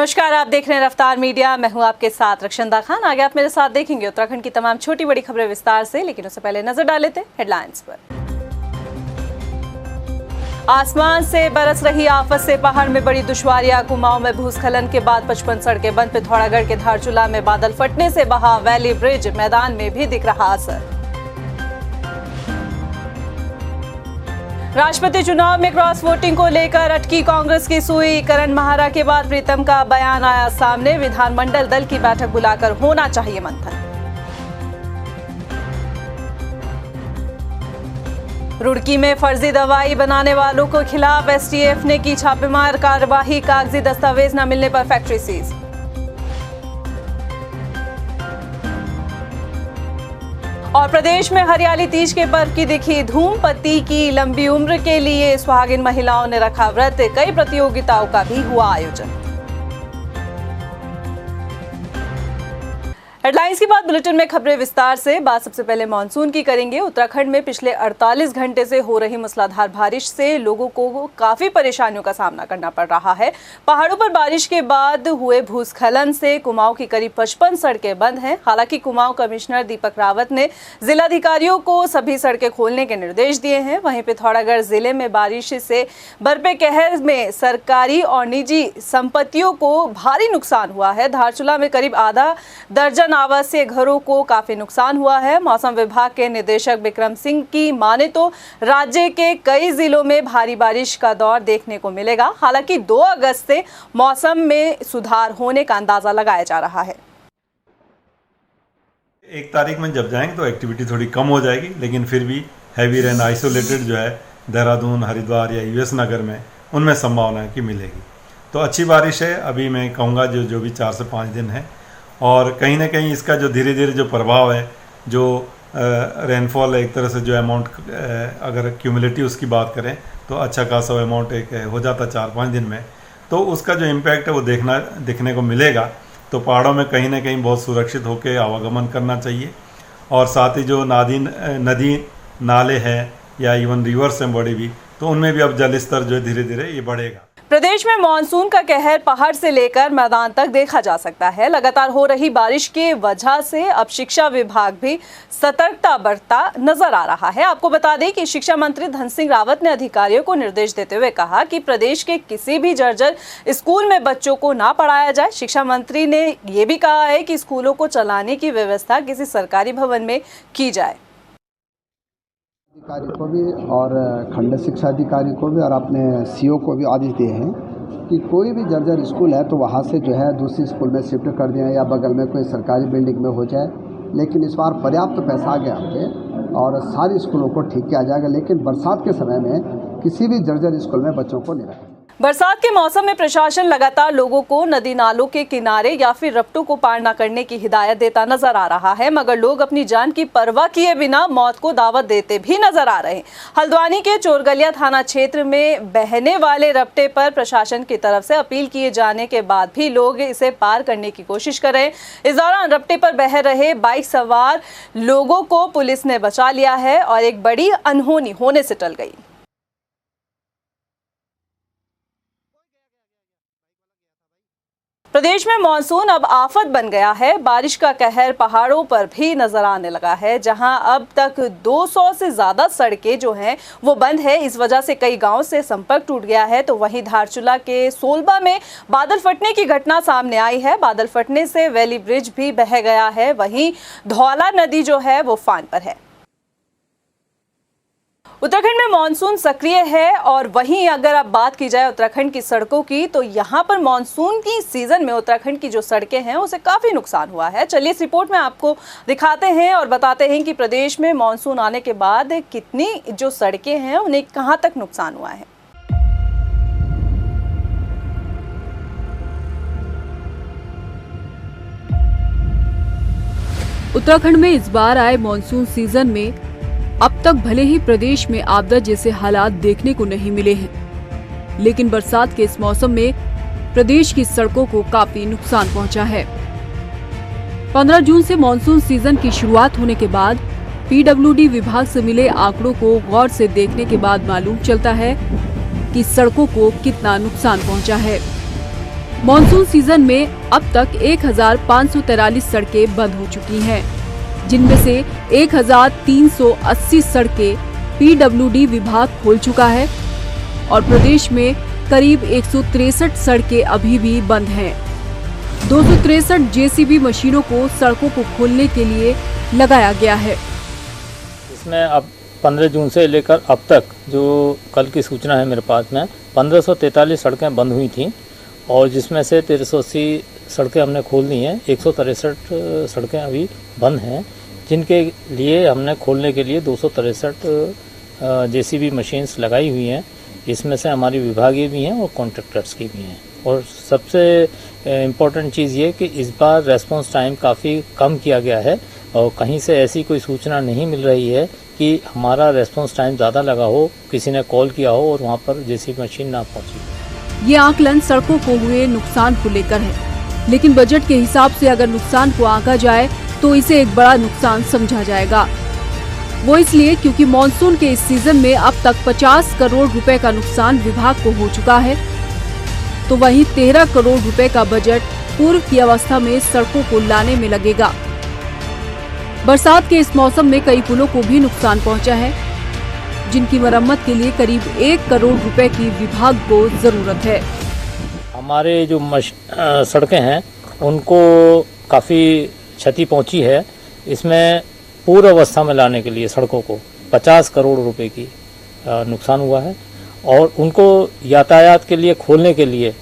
नमस्कार, आप देख रहे हैं रफ्तार मीडिया। मैं हूं आपके साथ रक्षंदा खान। आगे आप मेरे साथ देखेंगे उत्तराखंड की तमाम छोटी बड़ी खबरें विस्तार से, लेकिन उससे पहले नजर डाल लेते हैं हेडलाइंस पर। आसमान से बरस रही आफत से पहाड़ में बड़ी दुश्वारियां। कुमाऊं में भूस्खलन के बाद 55 सड़कें बंद। पिथौरागढ़ के धारचूला में बादल फटने से बहा वैली ब्रिज, मैदान में भी दिख रहा असर। राष्ट्रपति चुनाव में क्रॉस वोटिंग को लेकर अटकी कांग्रेस की सुई। करण माहरा के बाद प्रीतम का बयान आया सामने। विधानमंडल दल की बैठक बुलाकर होना चाहिए मंथन। रुड़की में फर्जी दवाई बनाने वालों को खिलाफ एसटीएफ ने की छापेमार कार्रवाई। कागजी दस्तावेज न मिलने पर फैक्ट्री सीज। और प्रदेश में हरियाली तीज के पर्व की दिखी धूम। पति की लंबी उम्र के लिए सुहागिन महिलाओं ने रखा व्रत। कई प्रतियोगिताओं का भी हुआ आयोजन। हेडलाइंस की बात बुलेटिन में खबरें विस्तार से। बात सबसे पहले मानसून की करेंगे। उत्तराखंड में पिछले 48 घंटे से हो रही मूसलाधार बारिश से लोगों को काफी परेशानियों का सामना करना पड़ रहा है। पहाड़ों पर बारिश के बाद हुए भूस्खलन से कुमाऊं की करीब 55 सड़कें बंद हैं। हालांकि कुमाऊं कमिश्नर दीपक रावत ने जिलाधिकारियों को सभी सड़कें खोलने के निर्देश दिए हैं। वहीं पिथौरागढ़ जिले में बारिश से बरपे कहर में सरकारी और निजी संपत्तियों को भारी नुकसान हुआ है। धारचूला में करीब आधा दर्जन आवासीय घरों को काफी नुकसान हुआ है। मौसम विभाग के निदेशक विक्रम सिंह की माने तो राज्य के कई जिलों में भारी बारिश का दौर देखने को मिलेगा। हालांकि 2 अगस्त से मौसम में सुधार होने का अंदाजा लगाया जा रहा है। 1 तारीख में जब जाएंगे तो एक्टिविटी थोड़ी कम हो जाएगी, लेकिन फिर भी हैवी रेन आइसोलेटेड जो है देहरादून, हरिद्वार या यूएस नगर में, उनमें संभावना है कि मिलेगी। तो अच्छी बारिश है। अभी मैं कहूँगा जो भी 4 से 5 दिन है, और कहीं ना कहीं इसका जो धीरे धीरे जो प्रभाव है, जो रेनफॉल है, एक तरह से जो अमाउंट अगर क्यूमुलेटिव उसकी बात करें तो अच्छा खासा अमाउंट एक हो जाता 4-5 दिन में, तो उसका जो इम्पैक्ट है वो दिखने को मिलेगा। तो पहाड़ों में कहीं ना कहीं बहुत सुरक्षित होकर आवागमन करना चाहिए। और साथ ही जो नदी नाले हैं या इवन रिवर्स हैं बड़े भी, तो उनमें भी अब जल स्तर जो है धीरे धीरे ये बढ़ेगा। प्रदेश में मानसून का कहर पहाड़ से लेकर मैदान तक देखा जा सकता है। लगातार हो रही बारिश की वजह से अब शिक्षा विभाग भी सतर्कता बरतता नजर आ रहा है। आपको बता दें कि शिक्षा मंत्री धन सिंह रावत ने अधिकारियों को निर्देश देते हुए कहा कि प्रदेश के किसी भी जर्जर स्कूल में बच्चों को ना पढ़ाया जाए। शिक्षा मंत्री ने ये भी कहा है कि स्कूलों को चलाने की व्यवस्था किसी सरकारी भवन में की जाए। अधिकारी को भी और खंड शिक्षा अधिकारी को भी और अपने सीओ को भी आदेश दिए हैं कि कोई भी जर्जर स्कूल है तो वहाँ से जो है दूसरी स्कूल में शिफ्ट कर दिया या बगल में कोई सरकारी बिल्डिंग में हो जाए। लेकिन इस बार पर्याप्त पैसा आ गया पे और सारी स्कूलों को ठीक किया जाएगा, लेकिन बरसात के समय में किसी भी जर्जर स्कूल में बच्चों को नहीं रखें। बरसात के मौसम में प्रशासन लगातार लोगों को नदी नालों के किनारे या फिर रपटों को पार न करने की हिदायत देता नजर आ रहा है, मगर लोग अपनी जान की परवाह किए बिना मौत को दावत देते भी नजर आ रहे हैं। हल्द्वानी के चोरगलिया थाना क्षेत्र में बहने वाले रपटे पर प्रशासन की तरफ से अपील किए जाने के बाद भी लोग इसे पार करने की कोशिश कर रहे हैं। इस दौरान रपटे पर बह रहे बाइक सवार लोगों को पुलिस ने बचा लिया है और एक बड़ी अनहोनी होने से टल गई। प्रदेश में मानसून अब आफत बन गया है। बारिश का कहर पहाड़ों पर भी नजर आने लगा है, जहां अब तक 200 से ज्यादा सड़कें जो हैं वो बंद है। इस वजह से कई गांवों से संपर्क टूट गया है। तो वहीं धारचूला के सोलबा में बादल फटने की घटना सामने आई है। बादल फटने से वैली ब्रिज भी बह गया है। वहीं धौला नदी जो है वो फान पर है। उत्तराखंड में मानसून सक्रिय है और वहीं अगर आप बात की जाए उत्तराखंड की सड़कों की, तो यहाँ पर मानसून की सीजन में उत्तराखंड की जो सड़कें हैं उसे काफी नुकसान हुआ है। चलिए इस रिपोर्ट में आपको दिखाते हैं और बताते हैं कि प्रदेश में मानसून आने के बाद कितनी जो सड़कें हैं उन्हें कहां तक नुकसान हुआ है। उत्तराखंड में इस बार आए मानसून सीजन में अब तक भले ही प्रदेश में आपदा जैसे हालात देखने को नहीं मिले हैं, लेकिन बरसात के इस मौसम में प्रदेश की सड़कों को काफी नुकसान पहुंचा है। 15 जून से मानसून सीजन की शुरुआत होने के बाद पीडब्ल्यूडी विभाग से मिले आंकड़ों को गौर से देखने के बाद मालूम चलता है कि सड़कों को कितना नुकसान पहुंचा है। मॉनसून सीजन में अब तक 1543 सड़कें बंद हो चुकी हैं, जिनमें से 1380 सड़कें पीडब्ल्यूडी विभाग खोल चुका है और प्रदेश में करीब 163 सड़कें अभी भी बंद हैं। 263 जेसीबी मशीनों को सड़कों को खोलने के लिए लगाया गया है। इसमें अब 15 जून से लेकर अब तक जो कल की सूचना है मेरे पास में 1543 सड़कें बंद हुई थीं और जिसमें से 1380 सड़कें हमने खोल दी हैं। 163 सड़कें अभी बंद हैं, जिनके लिए हमने खोलने के लिए 263 जेसीबी मशीन्स लगाई हुई हैं। इसमें से हमारी विभागीय भी हैं और कॉन्ट्रैक्टर्स की भी हैं। और सबसे इम्पोर्टेंट चीज़ ये कि इस बार रेस्पॉन्स टाइम काफ़ी कम किया गया है और कहीं से ऐसी कोई सूचना नहीं मिल रही है कि हमारा रेस्पॉन्स टाइम ज़्यादा लगा हो, किसी ने कॉल किया हो और वहाँ पर जेसीबी मशीन ना पहुँची। ये आकलन सड़कों को हुए नुकसान को लेकर है, लेकिन बजट के हिसाब से अगर नुकसान को आंका जाए तो इसे एक बड़ा नुकसान समझा जाएगा। वो इसलिए क्योंकि मॉनसून के इस सीजन में अब तक 50 करोड़ रुपए का नुकसान विभाग को हो चुका है, तो वहीं 13 करोड़ रुपए का बजट पूर्व की अवस्था में सड़कों को लाने में लगेगा। बरसात के इस मौसम में कई पुलों को भी नुकसान पहुंचा है, जिनकी मरम्मत के लिए करीब 1 करोड़ रुपए की विभाग को जरूरत है। हमारे जो सड़कें हैं उनको काफ़ी क्षति पहुंची है। इसमें पूर्व अवस्था में लाने के लिए सड़कों को 50 करोड़ रुपए की नुकसान हुआ है और उनको यातायात के लिए खोलने के लिए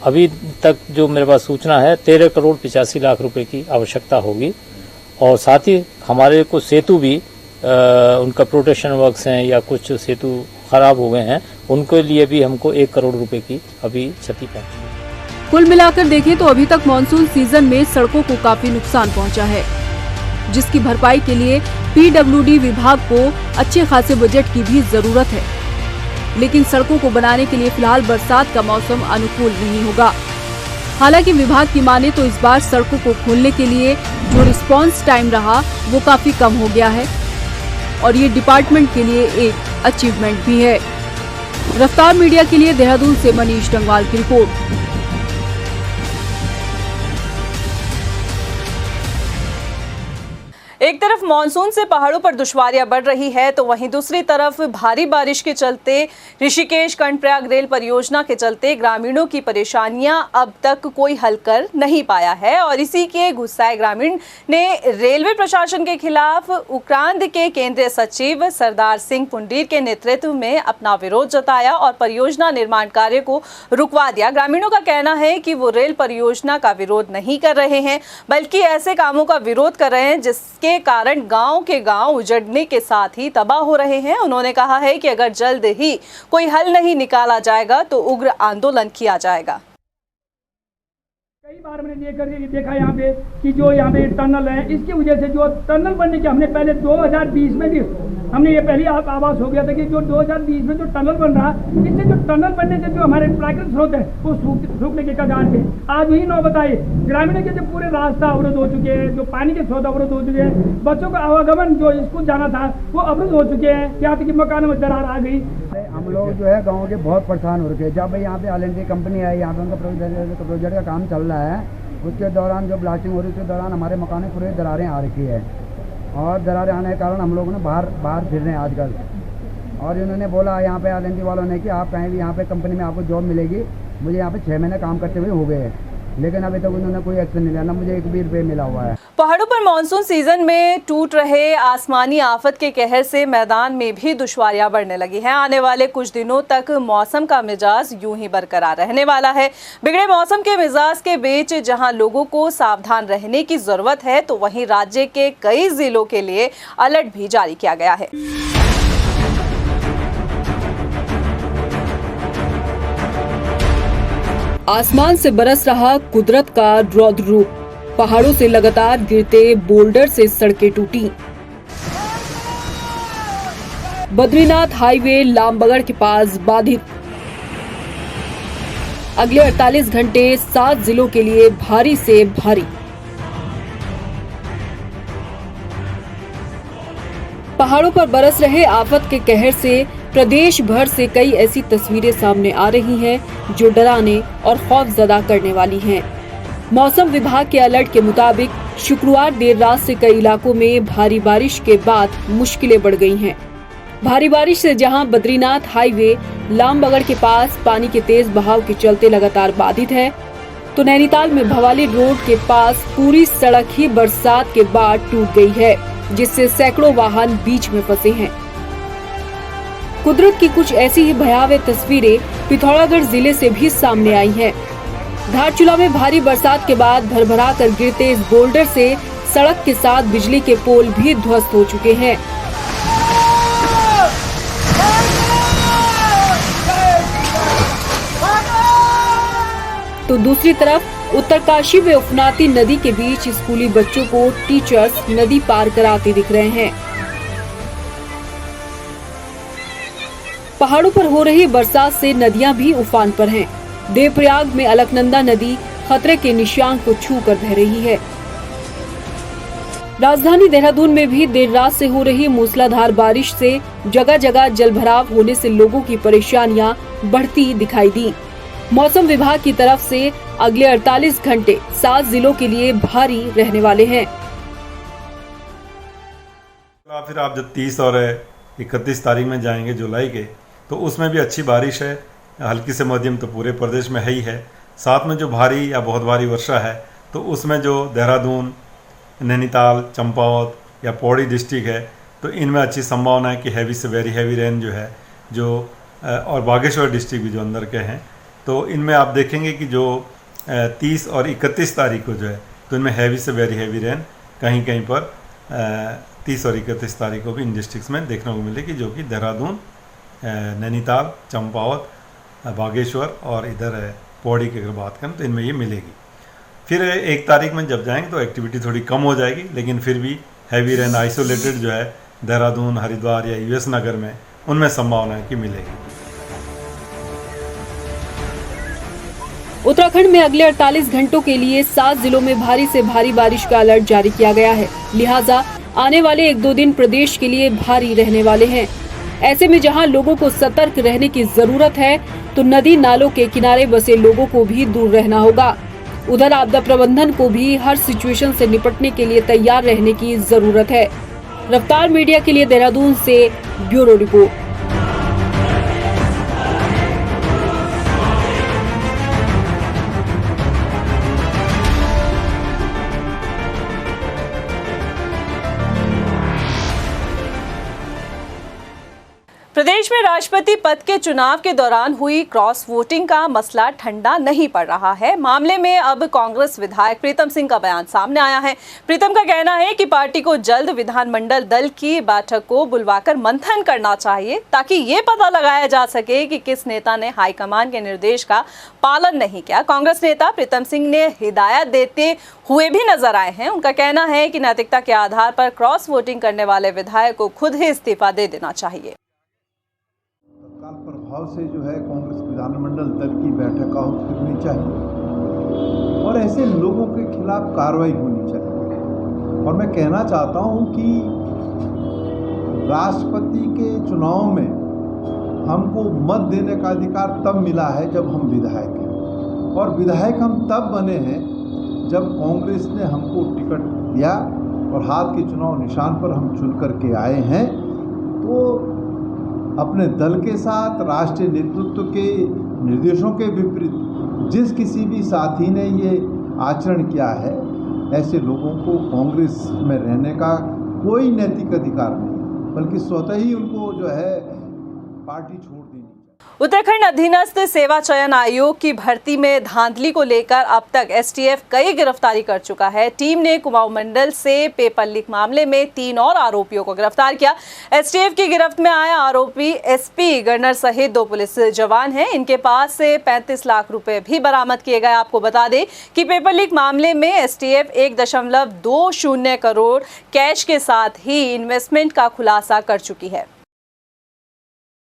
अभी तक जो मेरे पास सूचना है 13 करोड़ 85 लाख रुपए की आवश्यकता होगी। और साथ ही हमारे कुछ सेतु भी उनका प्रोटेक्शन वर्क्स हैं या कुछ सेतु खराब हो गए हैं, उनके लिए भी हमको 1 करोड़ रुपए की अभी क्षति पहुंची। कुल मिलाकर देखें तो अभी तक मॉनसून सीजन में सड़कों को काफी नुकसान पहुंचा है, जिसकी भरपाई के लिए पीडब्ल्यूडी विभाग को अच्छे खासे बजट की भी जरूरत है। लेकिन सड़कों को बनाने के लिए फिलहाल बरसात का मौसम अनुकूल नहीं होगा। हालांकि विभाग की माने तो इस बार सड़कों को खोलने के लिए जो रिस्पांस टाइम रहा वो काफी कम हो गया है और ये डिपार्टमेंट के लिए एक अचीवमेंट भी है। रफ्तार मीडिया के लिए देहरादून से मनीष डंगवाल की रिपोर्ट। एक तरफ मानसून से पहाड़ों पर दुश्वारियां बढ़ रही है तो वहीं दूसरी तरफ भारी बारिश के चलते ऋषिकेश कर्णप्रयाग रेल परियोजना के चलते ग्रामीणों की परेशानियां अब तक कोई हल कर नहीं पाया है और इसी के गुस्साए ग्रामीण ने रेलवे प्रशासन के खिलाफ उत्तराखंड के केंद्रीय सचिव सरदार सिंह पुंडीर के नेतृत्व में अपना विरोध जताया और परियोजना निर्माण कार्य को रुकवा दिया। ग्रामीणों का कहना है कि वो रेल परियोजना का विरोध नहीं कर रहे हैं बल्कि ऐसे कामों का विरोध कर रहे हैं जिसके कारण गांव के गांव उजड़ने के साथ ही तबाह हो रहे हैं। उन्होंने कहा है कि अगर जल्द ही कोई हल नहीं निकाला जाएगा तो उग्र आंदोलन किया जाएगा। कई बार हमने ये देखा यहाँ पे कि जो यहाँ पे टनल है, इसकी वजह से जो टनल बनने के हमने पहले 2020 में भी हमने ये पहली आवाज हो गया था कि जो 2020 में जो टनल बन रहा, इससे जो टनल बनने से जो हमारे प्राकृतिक स्रोत है वो सूखने के कगार पे। आज वही नौबत आई, ग्रामीणों के जो पूरे रास्ता अवरुद्ध हो चुके हैं, जो पानी के स्रोत अवरुद्ध हो चुके हैं, बच्चों का आवागमन जो स्कूल जाना था वो अवरुद्ध हो चुके हैं, यहाँ तक कि मकानों में दरार आ गई। हम लोग जो है गाँव के बहुत परेशान हो रखे हैं। जब यहाँ पे LNT कंपनी आई, यहाँ पे उनका प्रोजेक्ट का काम चल रहा है, उसके दौरान जो ब्लास्टिंग हो रही है उसके दौरान हमारे मकान में पूरे दरारें आ रखी है और दरारें आने के कारण हम लोगों ने बाहर फिर रहे हैं आजकल। और इन्होंने बोला यहाँ पे LNT वालों ने कि आप कहीं भी यहाँ पे कंपनी में आपको जॉब मिलेगी। मुझे यहाँ पे 6 महीने काम करते हुए हो गए, लेकिन अभी तक उन्होंने कोई एक्शन नहीं लिया, ना मुझे 1 भी रुपये मिला हुआ है। पहाड़ों पर मानसून सीजन में टूट रहे आसमानी आफत के कहर से मैदान में भी दुश्वारियां बढ़ने लगी हैं। आने वाले कुछ दिनों तक मौसम का मिजाज यूं ही बरकरार रहने वाला है। बिगड़े मौसम के मिजाज के बीच जहां लोगों को सावधान रहने की जरूरत है तो वहीं राज्य के कई जिलों के लिए अलर्ट भी जारी किया गया है। आसमान से बरस रहा कुदरत का रौद्र रूप। पहाड़ों से लगातार गिरते बोल्डर से सड़कें टूटी। बद्रीनाथ हाईवे लामबगड़ के पास बाधित। अगले 48 घंटे 7 जिलों के लिए भारी से भारी। पहाड़ों पर बरस रहे आफत के कहर से प्रदेश भर से कई ऐसी तस्वीरें सामने आ रही हैं जो डराने और खौफजदा करने वाली हैं। मौसम विभाग के अलर्ट के मुताबिक शुक्रवार देर रात से कई इलाकों में भारी बारिश के बाद मुश्किलें बढ़ गई हैं। भारी बारिश से जहां बद्रीनाथ हाईवे लामबगड़ के पास पानी के तेज बहाव के चलते लगातार बाधित है, तो नैनीताल में भवाली रोड के पास पूरी सड़क ही बरसात के बाद टूट गई है, जिससे सैकड़ों वाहन बीच में फंसे हैं। कुदरत की कुछ ऐसी ही भयावह तस्वीरें पिथौरागढ़ जिले से भी सामने आई हैं। धारचूला में भारी बरसात के बाद भरभरा कर गिरते इस बोल्डर से सड़क के साथ बिजली के पोल भी ध्वस्त हो चुके हैं। तो दूसरी तरफ उत्तरकाशी में उफनाती नदी के बीच स्कूली बच्चों को टीचर्स नदी पार कराते दिख रहे हैं। पहाड़ों पर हो रही बरसात से नदियां भी उफान पर हैं। देवप्रयाग में अलकनंदा नदी खतरे के निशान को छूकर बह रही है। राजधानी देहरादून में भी देर रात से हो रही मूसलाधार बारिश से जगह जगह जलभराव होने से लोगों की परेशानियां बढ़ती दिखाई दी। मौसम विभाग की तरफ से अगले 48 घंटे 7 जिलों के लिए भारी रहने वाले हैं। फिर आप जब 30 और 31 तारीख में जाएंगे जुलाई के, तो उसमें भी अच्छी बारिश है, हल्की से मध्यम तो पूरे प्रदेश में है ही है। साथ में जो भारी या बहुत भारी वर्षा है, तो उसमें जो देहरादून, नैनीताल, चंपावत या पौड़ी डिस्ट्रिक्ट है, तो इनमें अच्छी संभावना है कि हैवी से वेरी हैवी रेन जो है, और बागेश्वर डिस्ट्रिक्ट भी जो अंदर के हैं, तो इनमें आप देखेंगे कि जो 30 और 31 तारीख को जो है, तो इनमें हैवी से वेरी हैवी रेन कहीं कहीं पर 30 और 31 तारीख को भी इन डिस्ट्रिक्ट्स में देखने को मिलेगी, जो कि देहरादून, नैनीताल, चंपावत, बागेश्वर और इधर पौड़ी की अगर बात करें तो इनमें ये मिलेगी। फिर 1 तारीख में जब जाएंगे तो एक्टिविटी थोड़ी कम हो जाएगी, लेकिन फिर भी हैवी रेन आइसोलेटेड जो है देहरादून, हरिद्वार या यूएस नगर में, उनमें संभावना है कि मिलेगी। उत्तराखंड में अगले 48 घंटों के लिए 7 जिलों में भारी से भारी बारिश का अलर्ट जारी किया गया है। लिहाजा आने वाले 1-2 दिन प्रदेश के लिए भारी रहने वाले हैं। ऐसे में जहां लोगों को सतर्क रहने की जरूरत है, तो नदी नालों के किनारे बसे लोगों को भी दूर रहना होगा। उधर आपदा प्रबंधन को भी हर सिचुएशन से निपटने के लिए तैयार रहने की जरूरत है। रफ्तार मीडिया के लिए देहरादून से ब्यूरो रिपोर्ट। प्रदेश में राष्ट्रपति पद के चुनाव के दौरान हुई क्रॉस वोटिंग का मसला ठंडा नहीं पड़ रहा है। मामले में अब कांग्रेस विधायक प्रीतम सिंह का बयान सामने आया है। प्रीतम का कहना है कि पार्टी को जल्द विधानमंडल दल की बैठक को बुलवाकर मंथन करना चाहिए, ताकि ये पता लगाया जा सके कि किस नेता ने हाईकमान के निर्देश का पालन नहीं किया। कांग्रेस नेता प्रीतम सिंह ने हिदायत देते हुए भी नजर आए हैं। उनका कहना है कि नैतिकता के आधार पर क्रॉस वोटिंग करने वाले विधायक को खुद ही इस्तीफा दे देना चाहिए। प्रभाव से जो है कांग्रेस विधानमंडल दल की बैठक आहूत करनी चाहिए और ऐसे लोगों के खिलाफ कार्रवाई होनी चाहिए। और मैं कहना चाहता हूं कि राष्ट्रपति के चुनाव में हमको मत देने का अधिकार तब मिला है जब हम विधायक हैं, और विधायक हम तब बने हैं जब कांग्रेस ने हमको टिकट दिया और हाथ के चुनाव निशान पर हम चुन करके आए हैं। तो अपने दल के साथ राष्ट्रीय नेतृत्व के निर्देशों के विपरीत जिस किसी भी साथी ने ये आचरण किया है, ऐसे लोगों को कांग्रेस में रहने का कोई नैतिक अधिकार नहीं, बल्कि स्वतः ही उनको जो है पार्टी छोड़ देनी। उत्तराखंड अधीनस्थ सेवा चयन आयोग की भर्ती में धांधली को लेकर अब तक एसटीएफ कई गिरफ्तारी कर चुका है। टीम ने कुमाऊं मंडल से पेपर लीक मामले में 3 और आरोपियों को गिरफ्तार किया। एसटीएफ की गिरफ्त में आया आरोपी एसपी गणर सहित 2 पुलिस जवान हैं। इनके पास से 35 लाख रुपए भी बरामद किए गए। आपको बता दें कि पेपर लीक मामले में एसटीएफ 1.20 करोड़ कैश के साथ ही इन्वेस्टमेंट का खुलासा कर चुकी है।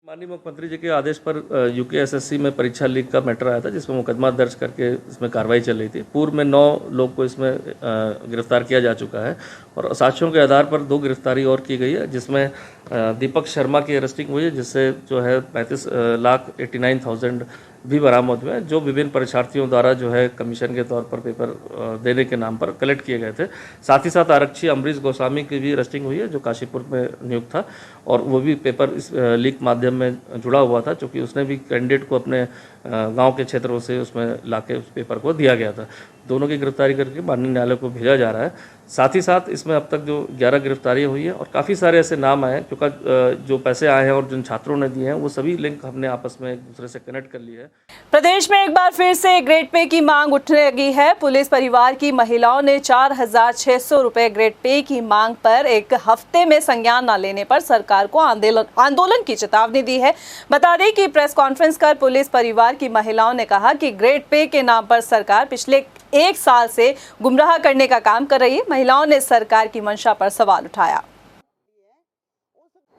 माननीय मुख्यमंत्री जी के आदेश पर यूकेएसएससी में परीक्षा लीक का मैटर आया था, जिसमें मुकदमा दर्ज करके इसमें कार्रवाई चल रही थी। पूर्व में 9 लोग को इसमें गिरफ्तार किया जा चुका है और साक्ष्यों के आधार पर 2 गिरफ्तारी और की गई है, जिसमें दीपक शर्मा की अरेस्टिंग हुई है, जिससे जो है 35,89,000 भी बरामद हुए, जो विभिन्न परीक्षार्थियों द्वारा जो है कमीशन के तौर पर पेपर देने के नाम पर कलेक्ट किए गए थे। साथ ही साथ आरक्षी अमरीश गोस्वामी की भी अरेस्टिंग हुई है, जो काशीपुर में नियुक्त था और वो भी पेपर इस लीक माध्यम में जुड़ा हुआ था, क्योंकि उसने भी कैंडिडेट को अपने गांव के क्षेत्रों से उसमें लाके उस पेपर को दिया गया था। दोनों की गिरफ्तारी करके माननीय न्यायालय को भेजा जा रहा है। साथ ही साथ इसमें अब तक जो 11 गिरफ्तारियाँ हुई हैं और काफ़ी सारे ऐसे नाम आए हैं, क्योंकि जो पैसे आए हैं और जिन छात्रों ने दिए हैं वो सभी लिंक हमने आपस में एक दूसरे से कनेक्ट कर लिए है। प्रदेश में एक बार फिर से ग्रेड पे की मांग उठने लगी है। पुलिस परिवार की महिलाओं ने 4,600 रुपए ग्रेड पे की मांग पर एक हफ्ते में संज्ञान न लेने पर सरकार को आंदोलन की चेतावनी दी है। बता दें कि प्रेस कॉन्फ्रेंस कर पुलिस परिवार की महिलाओं ने कहा कि ग्रेड पे के नाम पर सरकार पिछले 1 साल से गुमराह करने का काम कर रही है। महिलाओं ने सरकार की मंशा पर सवाल उठाया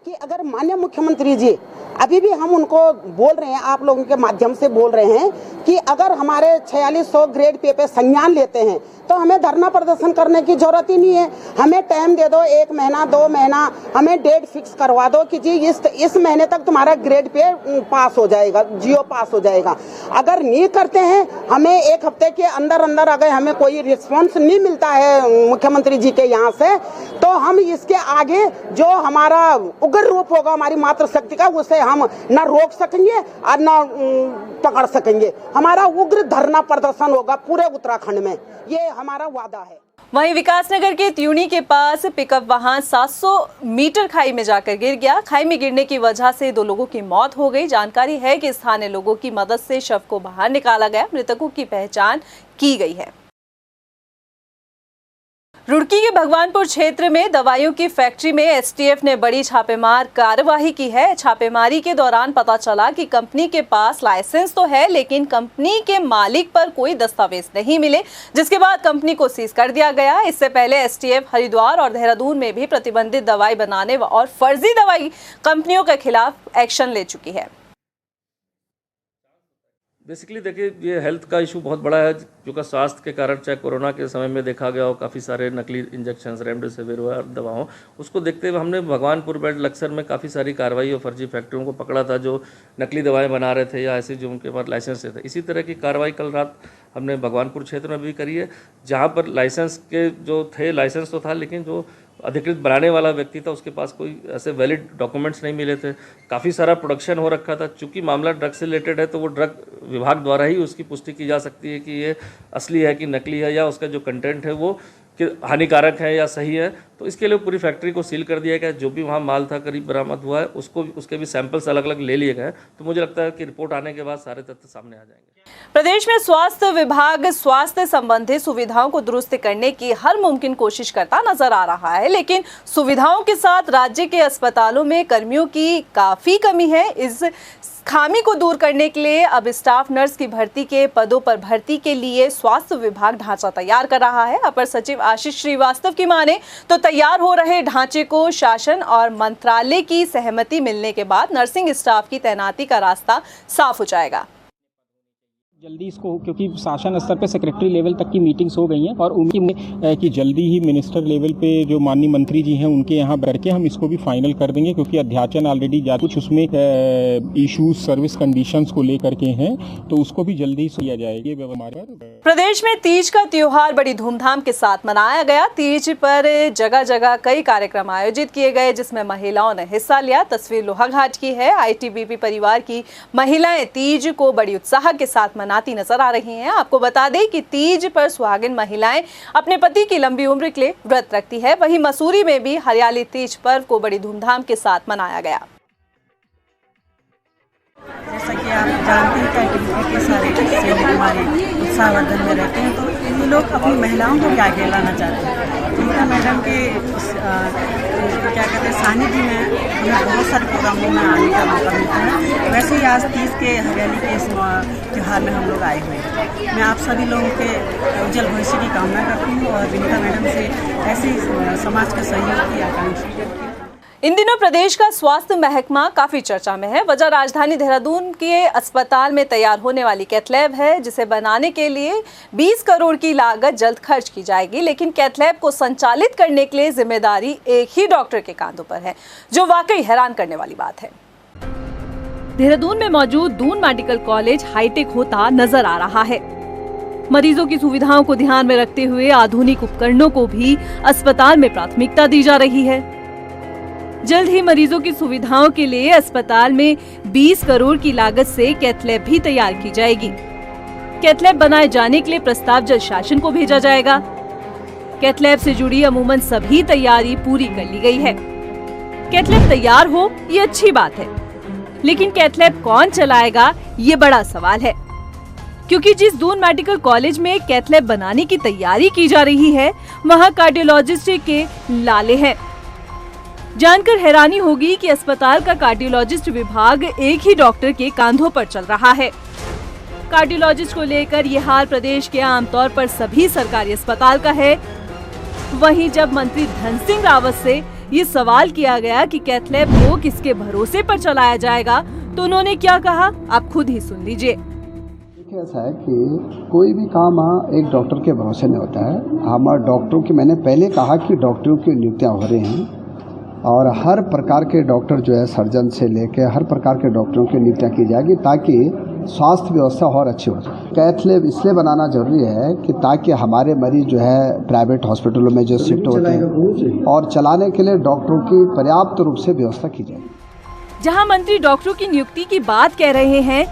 कि अगर माननीय मुख्यमंत्री जी अभी भी हम उनको बोल रहे हैं, आप लोगों के माध्यम से बोल रहे हैं कि अगर हमारे 4600 ग्रेड पे संज्ञान लेते हैं तो हमें धरना प्रदर्शन करने की जरूरत ही नहीं है। हमें टाइम दे दो, 1 महीना 2 महीना, हमें डेट फिक्स करवा दो कि जी इस महीने तक तुम्हारा ग्रेड पे पास हो जाएगा, जियो पास हो जाएगा। अगर नहीं करते हैं, हमें 1 हफ्ते के अंदर अगर हमें कोई रिस्पॉन्स नहीं मिलता है मुख्यमंत्री जी के यहाँ से, तो हम इसके आगे जो हमारा उग्र रूप होगा हमारी मातृशक्ति का, उसे हम न रोक सकेंगे और न पकड़ सकेंगे। हमारा उग्र धरना प्रदर्शन होगा पूरे उत्तराखंड में, ये हमारा वादा है। वहीं विकासनगर के त्यूनी के पास पिकअप वाहन 700 मीटर खाई में जाकर गिर गया। खाई में गिरने की वजह से 2 लोगों की मौत हो गई। जानकारी है कि स्थानीय लोगों की मदद से शव को बाहर निकाला गया। मृतकों की पहचान की गई है। रुड़की के भगवानपुर क्षेत्र में दवाइयों की फैक्ट्री में एसटीएफ ने बड़ी छापेमार कार्यवाही की है। छापेमारी के दौरान पता चला कि कंपनी के पास लाइसेंस तो है, लेकिन कंपनी के मालिक पर कोई दस्तावेज नहीं मिले, जिसके बाद कंपनी को सीज कर दिया गया। इससे पहले एसटीएफ हरिद्वार और देहरादून में भी प्रतिबंधित दवाई बनाने और फर्जी दवाई कंपनियों के खिलाफ एक्शन ले चुकी है। बेसिकली देखिए, ये हेल्थ का इशू बहुत बड़ा है, क्योंकि स्वास्थ्य के कारण चाहे कोरोना के समय में देखा गया हो, काफ़ी सारे नकली इंजेक्शन, रेमडेसिविर और दवाओं, उसको देखते हुए हमने भगवानपुर बेड लक्सर में काफ़ी सारी कार्रवाई और फर्जी फैक्ट्रियों को पकड़ा था, जो नकली दवाएं बना रहे थे या ऐसे जो उनके पास लाइसेंस थे। इसी तरह की कार्रवाई कल रात हमने भगवानपुर क्षेत्र में भी करी है, जहाँ पर लाइसेंस के जो थे, लाइसेंस तो था, लेकिन जो अधिकृत बनाने वाला व्यक्ति था उसके पास कोई ऐसे वैलिड डॉक्यूमेंट्स नहीं मिले थे। काफ़ी सारा प्रोडक्शन हो रखा था। चूँकि मामला ड्रग से रिलेटेड है, तो वो ड्रग विभाग द्वारा ही उसकी पुष्टि की जा सकती है कि ये असली है कि नकली है, या उसका जो कंटेंट है वो कि हानिकारक है या सही है। तो इसके लिए पूरी फैक्ट्री को सील कर दिया गया। जो भी वहाँ माल था करीब बरामद हुआ है, उसके भी सैंपल्स अलग अलग ले लिए गए। तो मुझे लगता है कि रिपोर्ट आने के बाद सारे तथ्य सामने आ जाएंगे। प्रदेश में स्वास्थ्य विभाग स्वास्थ्य संबंधी सुविधाओं को दुरुस्त करने की हर मुमकिन कोशिश करता नजर आ रहा है, लेकिन सुविधाओं के साथ राज्य के अस्पतालों में कर्मियों की काफी कमी है। इस खामी को दूर करने के लिए अब स्टाफ नर्स की भर्ती के पदों पर भर्ती के लिए स्वास्थ्य विभाग ढांचा तैयार कर रहा है। अपर सचिव आशीष श्रीवास्तव की माने तो तैयार हो रहे ढांचे को शासन और मंत्रालय की सहमति मिलने के बाद नर्सिंग स्टाफ की तैनाती का रास्ता साफ हो जाएगा। जल्दी इसको, क्योंकि शासन स्तर पे सेक्रेटरी लेवल तक की मीटिंग्स हो गई हैं और उम्मीद है कि जल्दी ही मिनिस्टर लेवल पे जो माननीय मंत्री जी हैं उनके यहाँ करके हम इसको भी फाइनल कर देंगे, क्योंकि अध्याचन ऑलरेडी जा कुछ उसमें इश्यूज सर्विस कंडीशंस को लेकर के हैं, तो उसको भी जल्दी किया जाएगा। प्रदेश में तीज का त्योहार बड़ी धूमधाम के साथ मनाया गया। तीज पर जगह जगह कई कार्यक्रम आयोजित किए गए, जिसमें महिलाओं ने हिस्सा लिया। तस्वीर लोहाघाट की है। आईटीबीपी परिवार की महिलाएं तीज को बड़ी उत्साह के साथ मनाती नजर आ रही हैं। आपको बता दें कि तीज पर सुहागिन महिलाएं अपने पति की लंबी उम्र के लिए व्रत रखती है। वहीं मसूरी में भी हरियाली तीज पर्व को बड़ी धूमधाम के साथ मनाया गया। जैसा कि आप जानते हैं कि आईटीबीपी के सारे सैनिक हमारे उत्साहवर्धन में रहते हैं, तो ये लोग अपनी महिलाओं को क्या आगे लाना चाहते हैं। जिनका मैडम के क्या कहते हैं सानिध्य में हमें बहुत सारे प्रोग्रामों में आने का मौका मिलता है। वैसे ही आज तीज के हरियाली के इस त्यौहार में हम लोग आए हुए हैं। मैं आप सभी लोगों के उज्जवल भविष्य की कामना करती हूँ और विनीता मैडम से ऐसे समाज के सहयोग की आकांक्षी करती हूँ। इन दिनों प्रदेश का स्वास्थ्य महकमा काफी चर्चा में है। वजह राजधानी देहरादून के अस्पताल में तैयार होने वाली कैथ लैब है, जिसे बनाने के लिए 20 करोड़ की लागत जल्द खर्च की जाएगी। लेकिन कैथ लैब को संचालित करने के लिए जिम्मेदारी एक ही डॉक्टर के कांधों पर है, जो वाकई हैरान करने वाली बात है। देहरादून में मौजूद दून मेडिकल कॉलेज हाईटेक होता नजर आ रहा है। मरीजों की सुविधाओं को ध्यान में रखते हुए आधुनिक उपकरणों को भी अस्पताल में प्राथमिकता दी जा रही है। जल्द ही मरीजों की सुविधाओं के लिए अस्पताल में 20 करोड़ की लागत से कैथ लैब भी तैयार की जाएगी। कैथ लैब बनाए जाने के लिए प्रस्ताव जल्द शासन को भेजा जाएगा। कैथ लैब से जुड़ी अमूमन सभी तैयारी पूरी कर ली गई है। कैथ लैब तैयार हो ये अच्छी बात है, लेकिन कैथ लैब कौन चलाएगा ये बड़ा सवाल है, क्योंकि जिस दून मेडिकल कॉलेज में कैथ लैब बनाने की तैयारी की जा रही है, वहाँ कार्डियोलॉजिस्ट के लाले हैं। जानकर हैरानी होगी कि अस्पताल का कार्डियोलॉजिस्ट विभाग एक ही डॉक्टर के कांधों पर चल रहा है। कार्डियोलॉजिस्ट को लेकर ये हाल प्रदेश के आमतौर पर सभी सरकारी अस्पताल का है। वहीं जब मंत्री धन सिंह रावत से ये सवाल किया गया कि कैथ लैब को किसके भरोसे पर चलाया जाएगा, तो उन्होंने क्या कहा, आप खुद ही सुन लीजिए। ऐसा है कि कोई भी काम एक डॉक्टर के भरोसे में होता है। हमारे डॉक्टरों की, मैंने पहले कहा कि डॉक्टरों की नियुक्तियाँ हो रही हैं और हर प्रकार के डॉक्टर जो है, सर्जन से लेकर हर प्रकार के डॉक्टरों की नियुक्तियाँ की जाएगी, ताकि स्वास्थ्य व्यवस्था और अच्छी हो जाए। कैथ लैब इसलिए बनाना जरूरी है कि ताकि हमारे मरीज जो है प्राइवेट हॉस्पिटलों में जो शिफ्ट होते हैं, और चलाने के लिए डॉक्टरों की पर्याप्त रूप से व्यवस्था की जाए। जहाँ मंत्री डॉक्टरों की नियुक्ति की बात कह रहे हैं,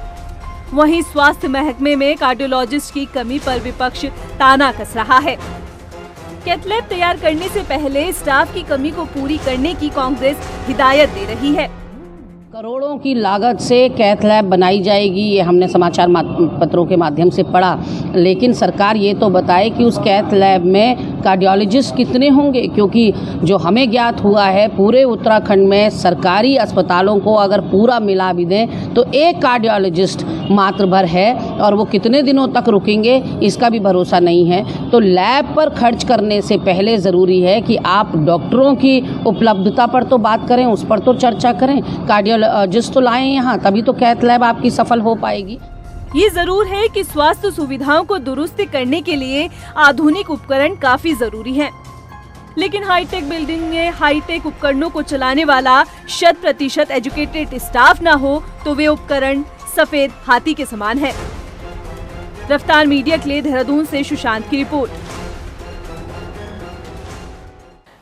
वहीं स्वास्थ्य महकमे में कार्डियोलॉजिस्ट की कमी पर विपक्ष ताना कस रहा है। कैथ लैब तैयार करने से पहले स्टाफ की कमी को पूरी करने की कांग्रेस हिदायत दे रही है। करोड़ों की लागत से कैथ लैब बनाई जाएगी, ये हमने समाचार पत्रों के माध्यम से पढ़ा, लेकिन सरकार ये तो बताए कि उस कैथ लैब में कार्डियोलॉजिस्ट कितने होंगे, क्योंकि जो हमें ज्ञात हुआ है पूरे उत्तराखंड में सरकारी अस्पतालों को अगर पूरा मिला भी दें तो एक कार्डियोलॉजिस्ट मात्र भर है, और वो कितने दिनों तक रुकेंगे इसका भी भरोसा नहीं है। तो लैब पर खर्च करने से पहले ज़रूरी है कि आप डॉक्टरों की उपलब्धता पर तो बात करें, उस पर तो चर्चा करें, कार्डियोलॉजिस्ट तो लाएं यहाँ, तभी तो कैथ लैब आपकी सफल हो पाएगी। ये जरूर है कि स्वास्थ्य सुविधाओं को दुरुस्त करने के लिए आधुनिक उपकरण काफी जरूरी हैं। लेकिन हाईटेक बिल्डिंग में हाईटेक उपकरणों को चलाने वाला 100% एजुकेटेड स्टाफ न हो तो वे उपकरण सफेद हाथी के समान है। रफ्तार मीडिया के लिए देहरादून से सुशांत की रिपोर्ट।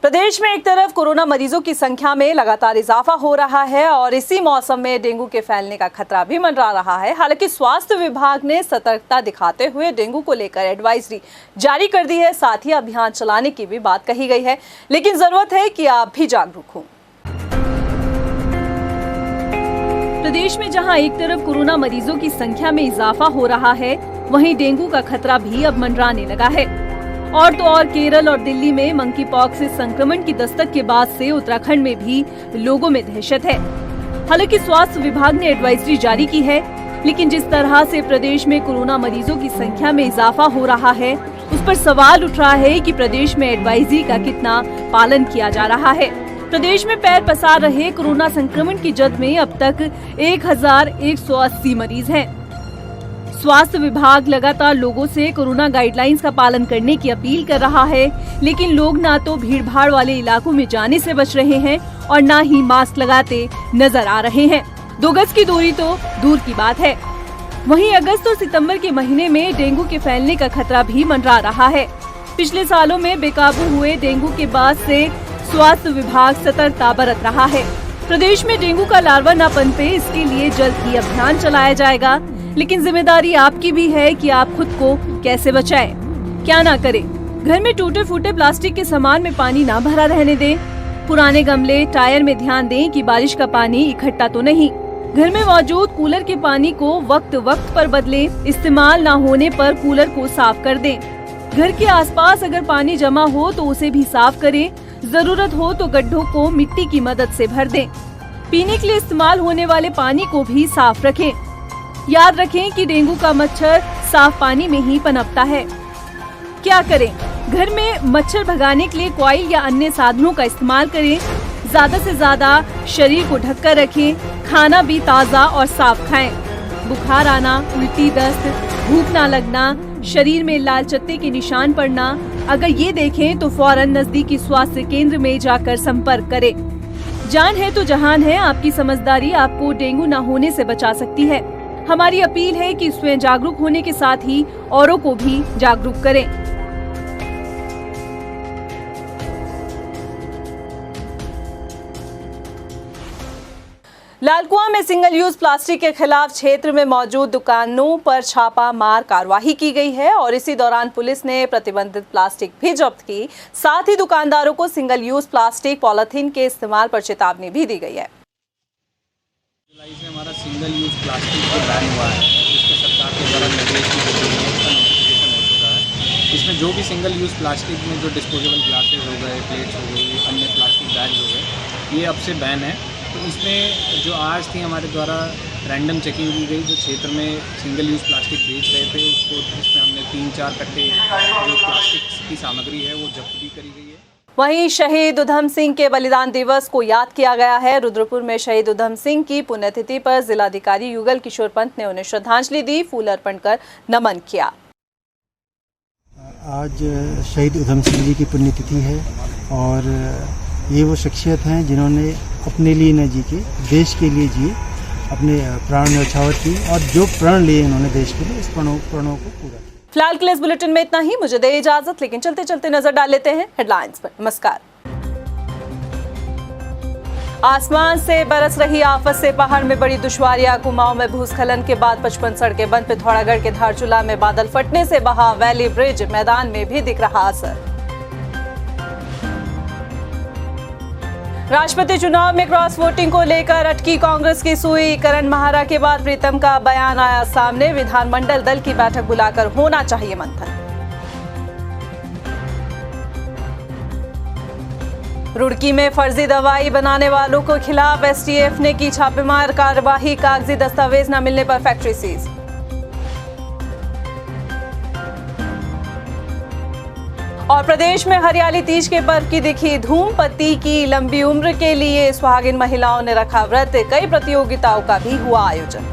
प्रदेश में एक तरफ कोरोना मरीजों की संख्या में लगातार इजाफा हो रहा है और इसी मौसम में डेंगू के फैलने का खतरा भी मंडरा रहा है। हालांकि स्वास्थ्य विभाग ने सतर्कता दिखाते हुए डेंगू को लेकर एडवाइजरी जारी कर दी है, साथ ही अभियान चलाने की भी बात कही गई है, लेकिन जरूरत है कि आप भी जागरूक हों। प्रदेश में जहां एक तरफ कोरोना मरीजों की संख्या में इजाफा हो रहा है, वहीं डेंगू का खतरा भी अब मंडराने लगा है। और तो और केरल और दिल्ली में मंकी पॉक्स से संक्रमण की दस्तक के बाद से उत्तराखंड में भी लोगों में दहशत है। हालांकि स्वास्थ्य विभाग ने एडवाइजरी जारी की है, लेकिन जिस तरह से प्रदेश में कोरोना मरीजों की संख्या में इजाफा हो रहा है, उस पर सवाल उठ रहा है कि प्रदेश में एडवाइजरी का कितना पालन किया जा रहा है। प्रदेश में पैर पसार रहे कोरोना संक्रमण की जद में अब तक 1180 मरीज हैं। स्वास्थ्य विभाग लगातार लोगों से कोरोना गाइडलाइंस का पालन करने की अपील कर रहा है, लेकिन लोग ना तो भीड़भाड़ वाले इलाकों में जाने से बच रहे हैं और ना ही मास्क लगाते नजर आ रहे हैं। 2 गज की दूरी तो दूर की बात है। वहीं अगस्त और सितंबर के महीने में डेंगू के फैलने का खतरा भी मंडरा रहा है। पिछले सालों में बेकाबू हुए डेंगू के बाद से स्वास्थ्य विभाग सतर्कता बरत रहा है। प्रदेश में डेंगू का लार्वा न पनपे, इसके लिए जल्द ही अभियान चलाया जाएगा, लेकिन जिम्मेदारी आपकी भी है कि आप खुद को कैसे बचाएं। क्या ना करें, घर में टूटे फूटे प्लास्टिक के सामान में पानी ना भरा रहने दें। पुराने गमले, टायर में ध्यान दें कि बारिश का पानी इकट्ठा तो नहीं। घर में मौजूद कूलर के पानी को वक्त वक्त पर बदलें। इस्तेमाल ना होने पर कूलर को साफ कर दें। घर के आसपास अगर पानी जमा हो तो उसे भी साफ करें। जरूरत हो तो गड्ढों को मिट्टी की मदद से भर दें। पीने के लिए इस्तेमाल होने वाले पानी को भी साफ रखें। याद रखें कि डेंगू का मच्छर साफ पानी में ही पनपता है। क्या करें? घर में मच्छर भगाने के लिए कॉइल या अन्य साधनों का इस्तेमाल करें। ज्यादा से ज्यादा शरीर को ढककर रखें, खाना भी ताज़ा और साफ खाएं। बुखार आना, उल्टी, दस्त, भूख ना लगना, शरीर में लाल चत्ते के निशान पड़ना, अगर ये देखें तो फौरन नजदीकी स्वास्थ्य केंद्र में जाकर संपर्क करें। जान है तो जहान है। आपकी समझदारी आपको डेंगू न होने से बचा सकती है। हमारी अपील है कि स्वयं जागरूक होने के साथ ही औरों को भी जागरूक करें। लालकुआं में सिंगल यूज प्लास्टिक के खिलाफ क्षेत्र में मौजूद दुकानों पर छापा मार कार्रवाई की गई है और इसी दौरान पुलिस ने प्रतिबंधित प्लास्टिक भी जब्त की। साथ ही दुकानदारों को सिंगल यूज प्लास्टिक पॉलिथीन के इस्तेमाल पर चेतावनी भी दी गई है। जुलाई से हमारा सिंगल यूज प्लास्टिक को बैन हुआ है, जिसके सरकार के द्वारा निर्देश की गई है, इसका नोटिफिकेशन हो चुका है। इसमें जो भी सिंगल यूज प्लास्टिक में जो डिस्पोजेबल ग्लासेस हो गए, प्लेट्स हो गई, अन्य प्लास्टिक बैग हो गए, ये अब से बैन है। तो इसमें जो आज थी हमारे द्वारा रैंडम चेकिंग की गई, जो क्षेत्र में सिंगल यूज़ प्लास्टिक बेच रहे थे उसको, इसमें हमने 3-4 कट्टे जो प्लास्टिक की सामग्री है वो जब्त भी करी गई है। वहीं शहीद उधम सिंह के बलिदान दिवस को याद किया गया है। रुद्रपुर में शहीद उधम सिंह की पुण्यतिथि पर जिलाधिकारी युगल किशोर पंत ने उन्हें श्रद्धांजलि दी, फूल अर्पण कर नमन किया। आज शहीद उधम सिंह जी की पुण्यतिथि है और ये वो शख्सियत हैं जिन्होंने अपने लिए न जी के देश के लिए जिए, अपने प्राण न्यौछावर किए और जो प्रण लिए उन्होंने देश के लिए, इस प्रणों को पूरा किया। फिलहाल के लिए इस बुलेटिन में इतना ही। मुझे दे इजाजत, लेकिन चलते चलते नजर डाल लेते हैं हेडलाइंस पर। नमस्कार। आसमान से बरस रही आफत से पहाड़ में बड़ी दुश्वारियां। कुमाऊं में भूस्खलन के बाद 55 सड़कें बंद। पिथौरागढ़ के धारचूला में बादल फटने से बहा वैली ब्रिज, मैदान में भी दिख रहा असर। राष्ट्रपति चुनाव में क्रॉस वोटिंग को लेकर अटकी कांग्रेस की सुई। करण महारा के बाद प्रीतम का बयान आया सामने, विधानमंडल दल की बैठक बुलाकर होना चाहिए मंथन। रुड़की में फर्जी दवाई बनाने वालों को खिलाफ एसटीएफ ने की छापेमार कार्रवाई, कागजी दस्तावेज न मिलने पर फैक्ट्री सीज। और प्रदेश में हरियाली तीज के पर्व की दिखी धूम। पति की लंबी उम्र के लिए सुहागिन महिलाओं ने रखा व्रत, कई प्रतियोगिताओं का भी हुआ आयोजन।